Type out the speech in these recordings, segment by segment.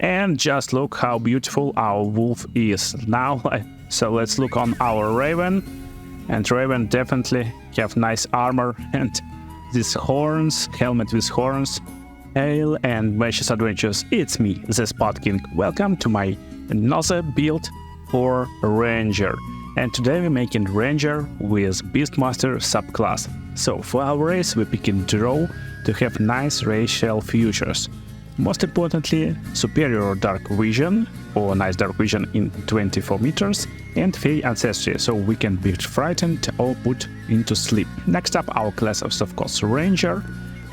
And just look how beautiful our wolf is. Now, so let's look on our raven. And raven definitely have nice armor and these horns, helmet with horns. Hail and Matches Adventures, it's me, the Spud King. Welcome to my another build for Ranger. And today we're making Ranger with Beastmaster subclass. So for our race we're picking Draw to have nice racial features. Most importantly, superior dark vision, or nice dark vision in 24 meters, and Fey ancestry, so we can be frightened or put into sleep. Next up, our class is of course Ranger.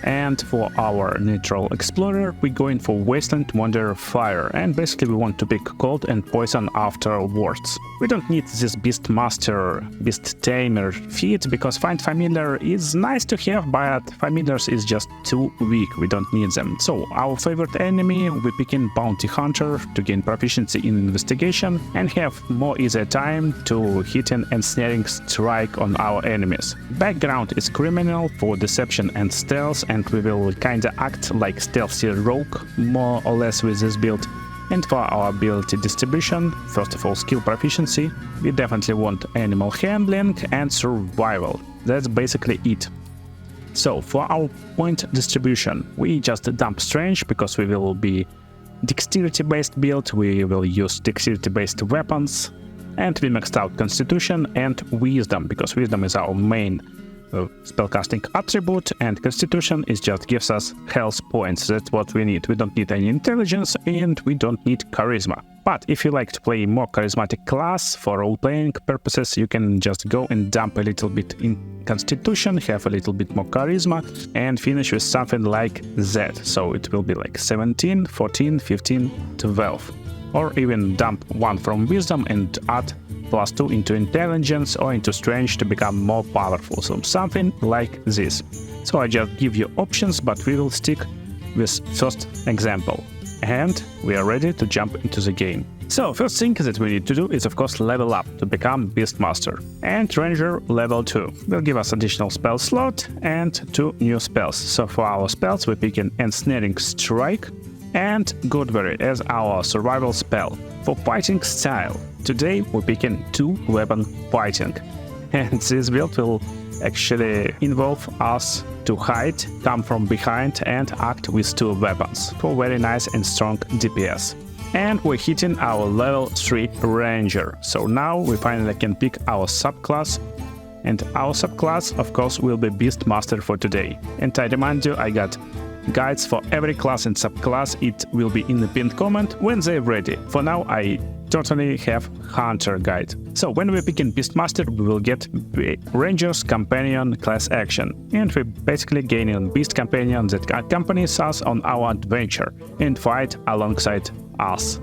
And for our neutral explorer, we're going for Wasteland Wanderer Fire, and basically we want to pick cold and poison afterwards. We don't need this Beastmaster, Beast Tamer feat, because Find Familiar is nice to have, but Familiars is just too weak, we don't need them. So our favorite enemy, we're picking Bounty Hunter to gain proficiency in investigation and have more easier time to hit an ensnaring strike on our enemies. Background is criminal for deception and stealth, and we will kinda act like stealthy rogue more or less with this build. And for our ability distribution, first of all skill proficiency, we definitely want animal handling and survival. That's basically it. So for our point distribution, we just dump strength because we will be dexterity based build, we will use dexterity based weapons, and we maxed out constitution and wisdom because wisdom is our main spellcasting attribute, and constitution is just gives us health points. That's what we need. We don't need any intelligence and we don't need charisma. But if you like to play more charismatic class for role-playing purposes, you can just go and dump a little bit in constitution, have a little bit more charisma, and finish with something like that. So it will be like 17, 14, 15, 12. Or even dump one from wisdom and add +2 into intelligence or into strength to become more powerful. So something like this. So I just give you options, but we will stick with first example. And we are ready to jump into the game. So first thing that we need to do is of course level up to become Beastmaster. And Ranger level 2 will give us additional spell slot and 2 new spells. So for our spells we pick an Ensnaring Strike and Goodberry as our survival spell. For fighting style, today we're picking 2-weapon fighting, and this build will actually involve us to hide, come from behind and act with 2 weapons for very nice and strong DPS. And we're hitting our level 3 Ranger, so now we finally can pick our subclass, and our subclass of course will be Beastmaster for today. And I remind you, I got guides for every class and subclass. It will be in the pinned comment when they're ready. For now I totally have Hunter guide. So when we're picking Beastmaster, we will get Ranger's Companion class action, and we're basically gaining a Beast Companion that accompanies us on our adventure and fight alongside us.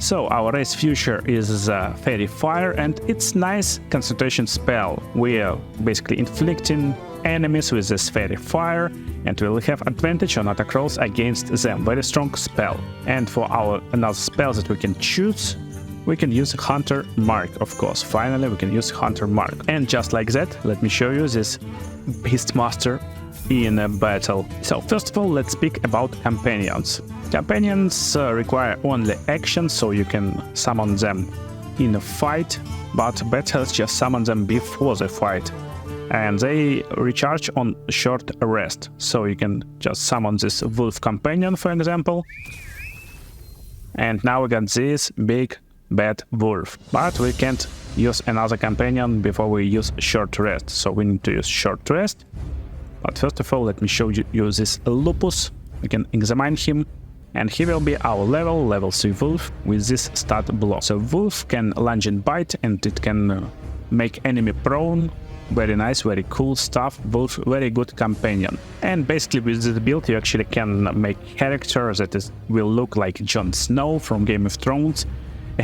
So our race future is Fairy Fire, and it's nice concentration spell. We are basically inflicting enemies with this Fairy Fire, and we will have advantage on attack rolls against them. Very strong spell. And for our another spell that we can choose, we can use Hunter Mark, of course. Finally, we can use Hunter Mark. And just like that, let me show you this Beastmaster in a battle. So first of all, let's speak about companions. Companions require only action, so you can summon them in a fight, but better just summon them before the fight. And they recharge on short rest, so you can just summon this Wolf Companion, for example. And now we got this big bad wolf, but we can't use another companion before we use short rest, so we need to use short rest. But first of all, let me show you this Lupus. We can examine him, and he will be our level 3 wolf with this stat block. So wolf can lunge and bite, and it can make enemy prone. Very nice, very cool stuff. Wolf, very good companion. And basically with this build you actually can make character that will look like Jon Snow from Game of Thrones,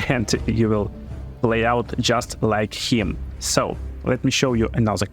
and you will play out just like him. So let me show you another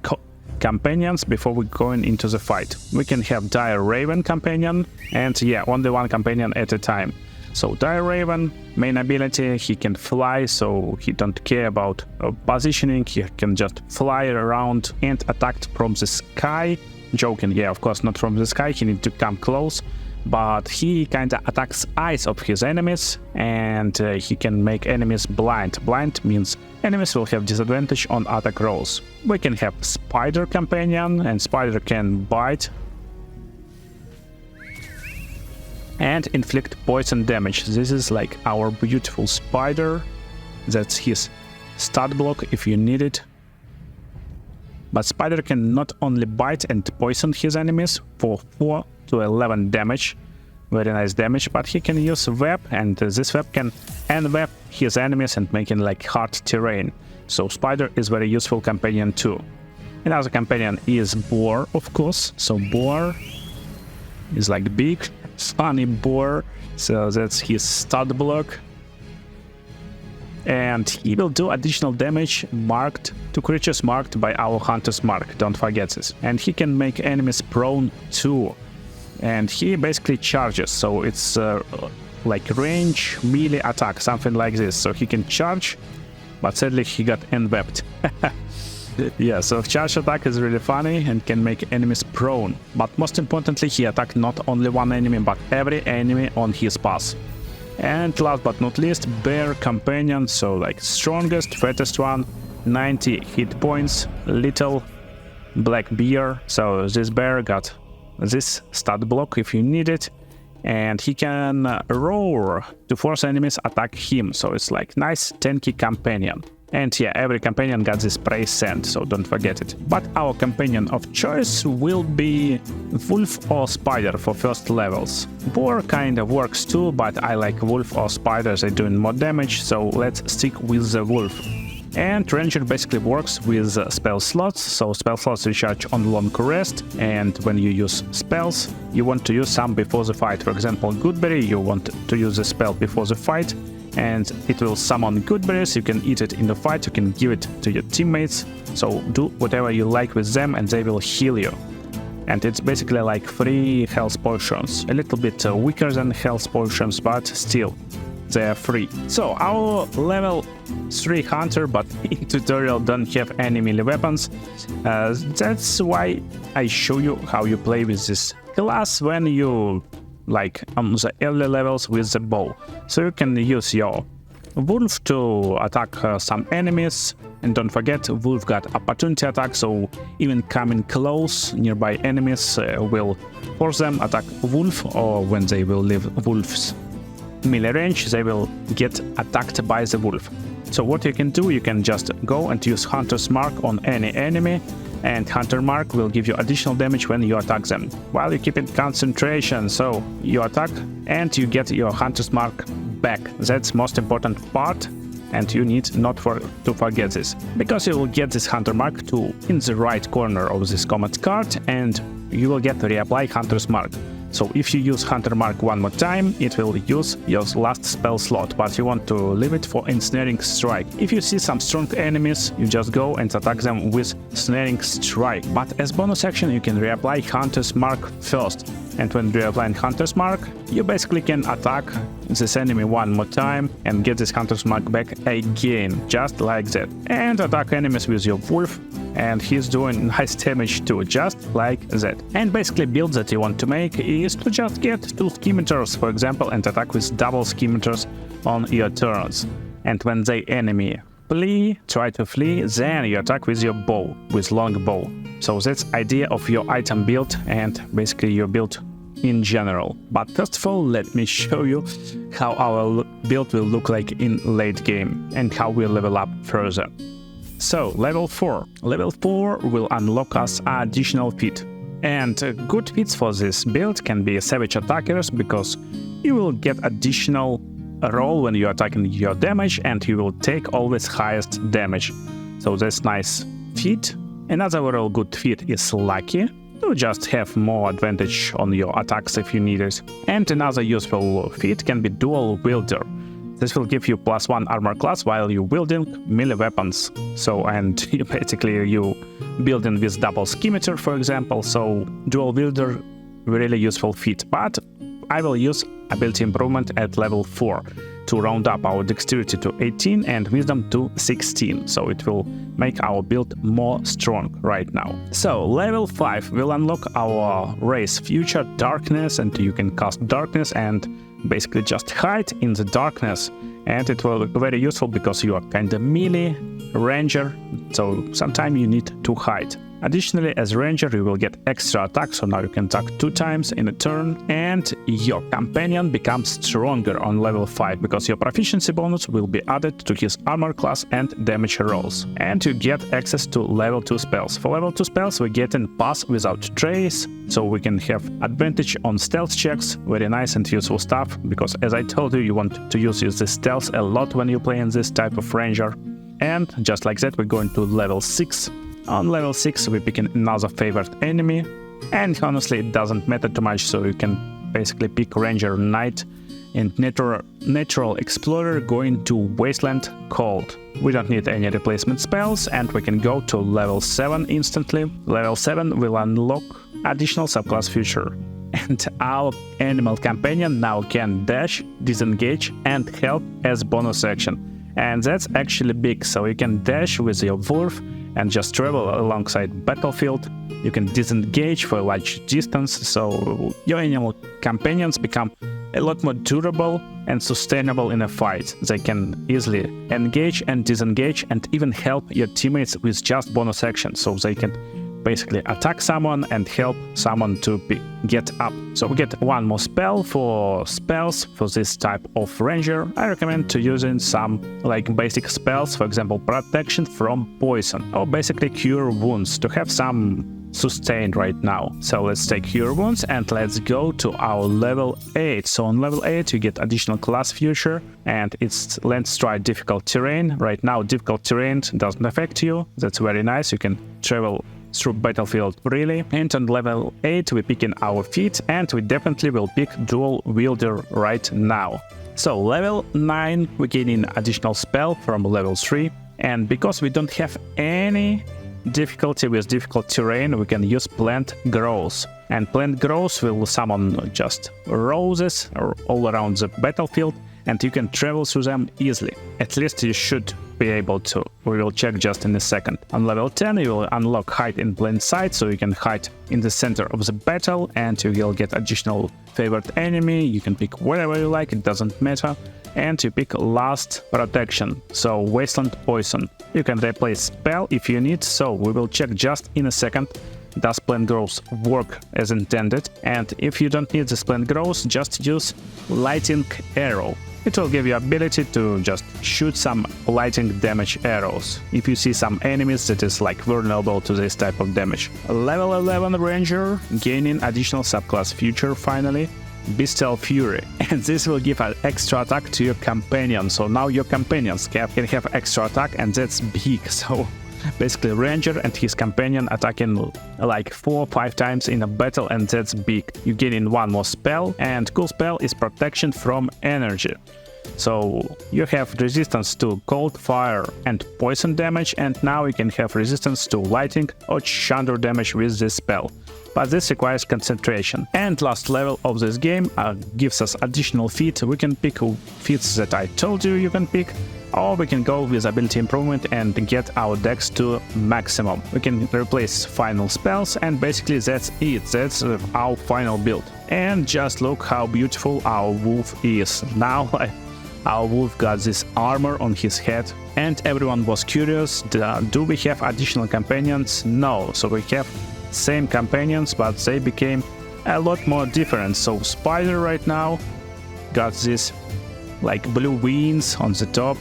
companions before we going into the fight. We can have Dire Raven companion, and yeah, only one companion at a time. So Dire Raven, main ability, he can fly, so he don't care about positioning, he can just fly around and attack from the sky. Joking, yeah, of course not from the sky, he need to come close, but he kinda attacks eyes of his enemies, and he can make enemies blind. Blind means enemies will have disadvantage on attack rolls. We can have Spider Companion, and Spider can bite and inflict poison damage. This is like our beautiful Spider. That's his stat block if you need it. But Spider can not only bite and poison his enemies for 4 to 11 damage, very nice damage, but he can use web, and this web can enweb his enemies and make it like hard terrain. So Spider is very useful companion too. Another companion is Boar, of course. So Boar is like big, funny boar. So that's his stat block. And he will do additional damage marked to creatures marked by our Hunter's Mark, don't forget this. And he can make enemies prone too. And he basically charges, so it's like range, melee attack, something like this. So he can charge, but sadly he got enwebbed. Yeah, so charge attack is really funny and can make enemies prone. But most importantly, he attacked not only one enemy, but every enemy on his path. And last but not least, Bear Companion, so like strongest, fattest one, 90 hit points, little black bear. So this bear got this stat block if you need it, and he can roar to force enemies attack him. So it's like nice tanky companion. And yeah, every companion got this praise scent, so don't forget it. But our companion of choice will be Wolf or Spider for first levels. Boar kind of works too, but I like Wolf or Spider, they're doing more damage, so let's stick with the Wolf. And Ranger basically works with spell slots, so spell slots recharge on long rest, and when you use spells, you want to use some before the fight. For example, Goodberry, you want to use a spell before the fight, and it will summon good berries. You can eat it in the fight, you can give it to your teammates, so do whatever you like with them and they will heal you. And it's basically like free health potions, a little bit weaker than health potions, but still they are free. So our level 3 hunter, but in tutorial don't have any melee weapons. That's why I show you how you play with this class when you like on the early levels with the bow. So you can use your Wolf to attack some enemies, and don't forget, Wolf got opportunity attack, so even coming close, nearby enemies will force them attack Wolf, or when they will leave Wolf's melee range, they will get attacked by the Wolf. So what you can do, you can just go and use Hunter's Mark on any enemy, and Hunter Mark will give you additional damage when you attack them, while you keep it concentration, so you attack and you get your Hunter's Mark back. That's most important part, and you need not to forget this, because you will get this Hunter Mark to in the right corner of this command card, and you will get to reapply Hunter's Mark. So if you use Hunter Mark one more time, it will use your last spell slot, but you want to leave it for Ensnaring Strike. If you see some strong enemies, you just go and attack them with Snaring Strike. But as bonus action, you can reapply Hunter's Mark first. And when reapplying Hunter's Mark, you basically can attack this enemy one more time and get this Hunter's Mark back again, just like that. And attack enemies with your Wolf, and he's doing nice damage too, just like that. And basically build that you want to make is to just get 2 scimitars, for example, and attack with double scimitars on your turns. And when the enemy try to flee, then you attack with your bow, with long bow. So that's idea of your item build and basically your build in general. But first of all, let me show you how our build will look like in late game and how we level up further. So level 4. Level 4 will unlock us additional feat. And good feats for this build can be Savage Attackers, because you will get additional roll when you're attacking your damage, and you will take always highest damage. So that's nice feat. Another real good feat is Lucky. You just have more advantage on your attacks if you need it. And another useful feat can be Dual Wielder. This will give you +1 armor class while you wielding melee weapons. So, and basically you building with double scimitar, for example. So Dual Wielder, really useful feat. But I will use ability improvement at level 4 to round up our dexterity to 18 and wisdom to 16. So it will make our build more strong right now. So level 5 will unlock our race future darkness, and you can cast darkness and basically just hide in the darkness. And it will be very useful because you are kind of melee ranger, so sometimes you need to hide. Additionally, as ranger, you will get extra attack, so now you can attack 2 times in a turn, and your companion becomes stronger on level 5 because your proficiency bonus will be added to his armor class and damage rolls. And you get access to level 2 spells. For level 2 spells, we get in Pass Without Trace, so we can have advantage on stealth checks, very nice and useful stuff, because as I told you, you want to use this stealth a lot when you play in this type of ranger. And just like that, we're going to level 6. On level 6, we pick another favorite enemy, and honestly, it doesn't matter too much, so you can basically pick Ranger Knight and Natural Explorer going to Wasteland Cold. We don't need any replacement spells, and we can go to level 7 instantly. Level 7 will unlock additional subclass feature, and our animal companion now can dash, disengage, and help as bonus action. And that's actually big, so you can dash with your wolf and just travel alongside battlefield. You can disengage for a large distance, so your animal companions become a lot more durable and sustainable in a fight. They can easily engage and disengage and even help your teammates with just bonus action, so they can basically attack someone and help someone to get up. So we get one more spell for spells for this type of ranger. I recommend to using some like basic spells, for example, protection from poison or basically cure wounds to have some sustain right now. So let's take cure wounds and let's go to our level 8. So on level 8 you get additional class feature, and it's landstride difficult terrain. Right now difficult terrain doesn't affect you. That's very nice. You can travel through battlefield freely. And on level 8 we pick in our feat, and we definitely will pick dual wielder right now. So level 9 we gain an additional spell from level 3, and because we don't have any difficulty with difficult terrain, we can use plant growth, and plant growth will summon just roses all around the battlefield, and you can travel through them easily. At least you should be able to. We will check just in a second. On level 10 you will unlock hide in plain sight, so you can hide in the center of the battle, and you will get additional favorite enemy. You can pick whatever you like, it doesn't matter. And you pick last protection, so wasteland poison. You can replace spell if you need, so we will check just in a second. Does plant growth work as intended? And if you don't need this plant growth, just use lighting arrow. It will give you ability to just shoot some lightning damage arrows if you see some enemies that is like vulnerable to this type of damage. Level 11 ranger gaining additional subclass feature finally, Bestial Fury, and this will give an extra attack to your companion. So now your companions can have extra attack, and that's big. So basically ranger and his companion attacking like 4 or 5 times in a battle, and that's big. You get in one more spell, and cool spell is protection from energy. So you have resistance to cold, fire and poison damage, and now you can have resistance to lightning or thunder damage with this spell. But this requires concentration. And last level of this game gives us additional feat. We can pick feats that I told you can pick, or we can go with ability improvement and get our dex to maximum. We can replace final spells, and basically that's it. That's our final build. And just look how beautiful our wolf is. Now our wolf got this armor on his head, and everyone was curious, do we have additional companions? No, so we have same companions, but they became a lot more different. So Spider right now got this like blue wings on the top.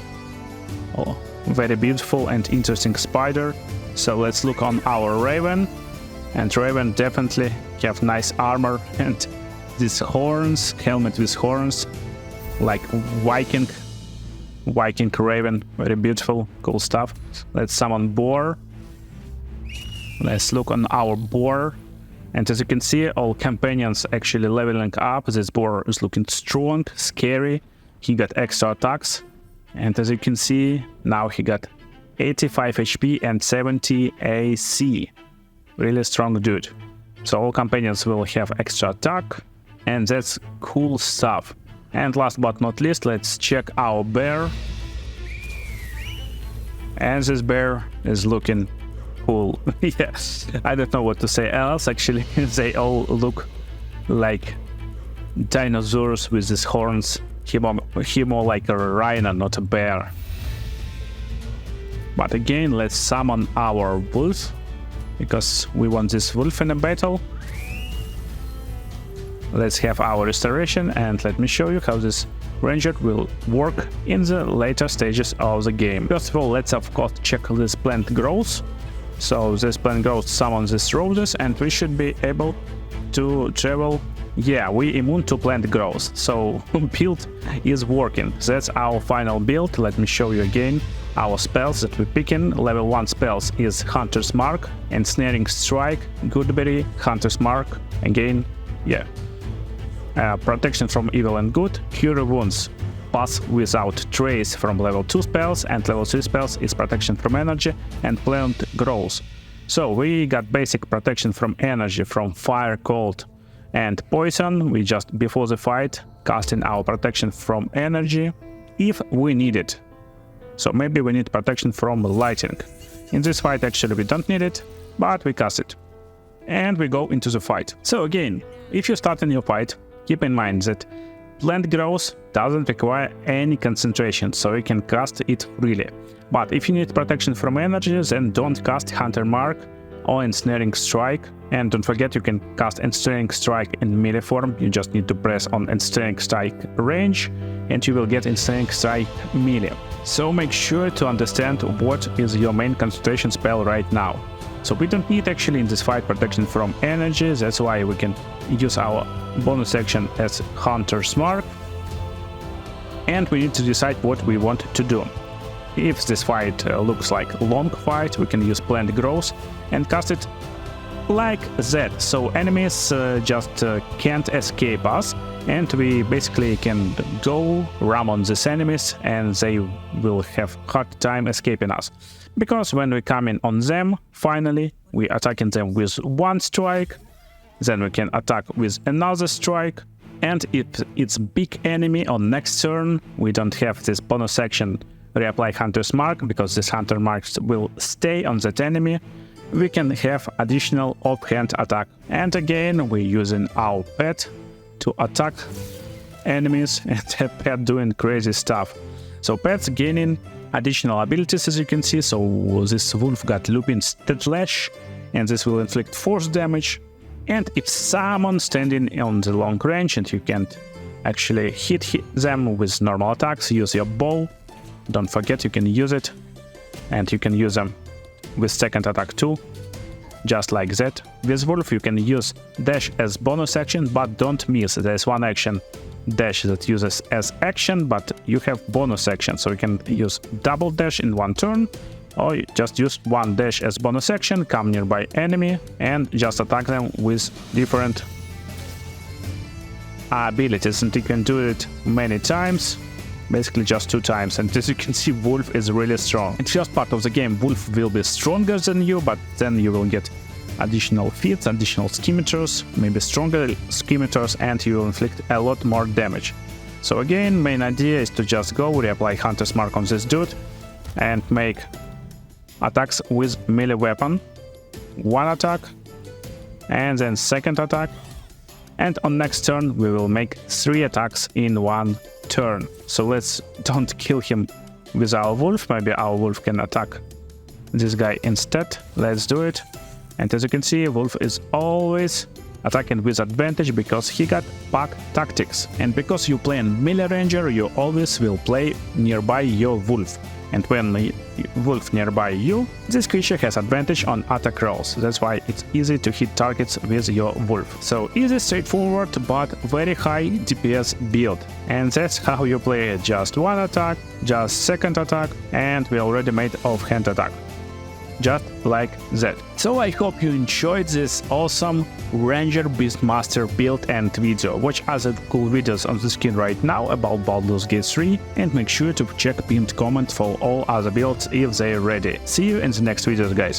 Oh, very beautiful and interesting spider. So let's look on our Raven, and Raven definitely have nice armor and these horns, helmet with horns, like Viking Raven, very beautiful, cool stuff. Let's summon Boar. Let's look on our Boar, and as you can see, all companions actually leveling up. This Boar is looking strong, scary. He got extra attacks, and as you can see, now he got 85 HP and 70 AC. Really strong dude. So all companions will have extra attack, and that's cool stuff. And last but not least, let's check our bear. And this bear is looking cool. Yes, I don't know what to say else actually. They all look like dinosaurs with these horns. He more like a rhino, not a bear. But again, let's summon our wolf, because we want this wolf in a battle. Let's have our restoration, and let me show you how this ranger will work in the later stages of the game. First of all, let's of course check this plant growth. So this plant growth summons these roses, and we should be able to travel. Yeah, we immune to plant growth, so build is working. That's our final build. Let me show you again our spells that we pick in. Level 1 spells is Hunter's Mark, Ensnaring Strike, Goodberry, Hunter's Mark, again, yeah. Protection from Evil and Good, Cure Wounds, Pass Without Trace from level 2 spells, and level 3 spells is Protection from Energy and Plant Growth. So we got basic protection from energy, from fire, cold, and poison. We just before the fight casting our protection from energy if we need it. So maybe we need protection from lightning. In this fight actually we don't need it, but we cast it. And we go into the fight. So again, if you start a new fight, keep in mind that plant growth doesn't require any concentration, so you can cast it freely. But if you need protection from energy, then don't cast Hunter Mark or Ensnaring Strike. And don't forget, you can cast Ensnaring Strike in melee form. You just need to press on Ensnaring Strike range, and you will get Ensnaring Strike melee. So make sure to understand what is your main concentration spell right now. So we don't need actually in this fight protection from energy, that's why we can use our bonus action as Hunter's Mark. And we need to decide what we want to do. If this fight looks like long fight, we can use plant growth and cast it like that, so enemies just can't escape us, and we basically can go ram on these enemies and they will have hard time escaping us. Because when we come in on them, finally we attacking them with one strike, then we can attack with another strike, and if it's big enemy on next turn, we don't have this bonus action reapply Hunter's Mark, because this Hunter Marks will stay on that enemy. We can have additional offhand attack, and again we're using our pet to attack enemies, and the pet doing crazy stuff. So pets gaining additional abilities, as you can see. So this wolf got Lupin Stedlash, and this will inflict force damage. And if someone standing on the long range and you can't actually hit them with normal attacks, use your bow. Don't forget, you can use it, and you can use them with second attack too, just like that. With wolf you can use dash as bonus action, but don't miss, there's one action dash that uses as action, but you have bonus action, so you can use double dash in one turn, or you just use one dash as bonus action, come nearby enemy and just attack them with different abilities, and you can do it many times. Basically just 2 times, and as you can see, wolf is really strong. It's just part of the game. Wolf will be stronger than you, but then you will get additional feats, additional scimitars, maybe stronger scimitars, and you will inflict a lot more damage. So again, main idea is to just go reapply Hunter's Mark on this dude and make attacks with melee weapon. One attack, and then second attack, and on next turn we will make 3 attacks in one turn. So let's don't kill him with our wolf, maybe our wolf can attack this guy instead. Let's do it. And as you can see, wolf is always attacking with advantage because he got pack tactics, and because you play in melee ranger, you always will play nearby your wolf, and when the wolf nearby you, this creature has advantage on attack rolls. That's why it's easy to hit targets with your wolf. So easy, straightforward, but very high DPS build. And that's how you play it. Just one attack, just second attack, and we already made offhand attack. Just like that. So I hope you enjoyed this awesome Ranger Beastmaster build and video. Watch other cool videos on the screen right now about Baldurs Gate 3, and make sure to check pinned comment for all other builds if they're ready. See you in the next videos, guys.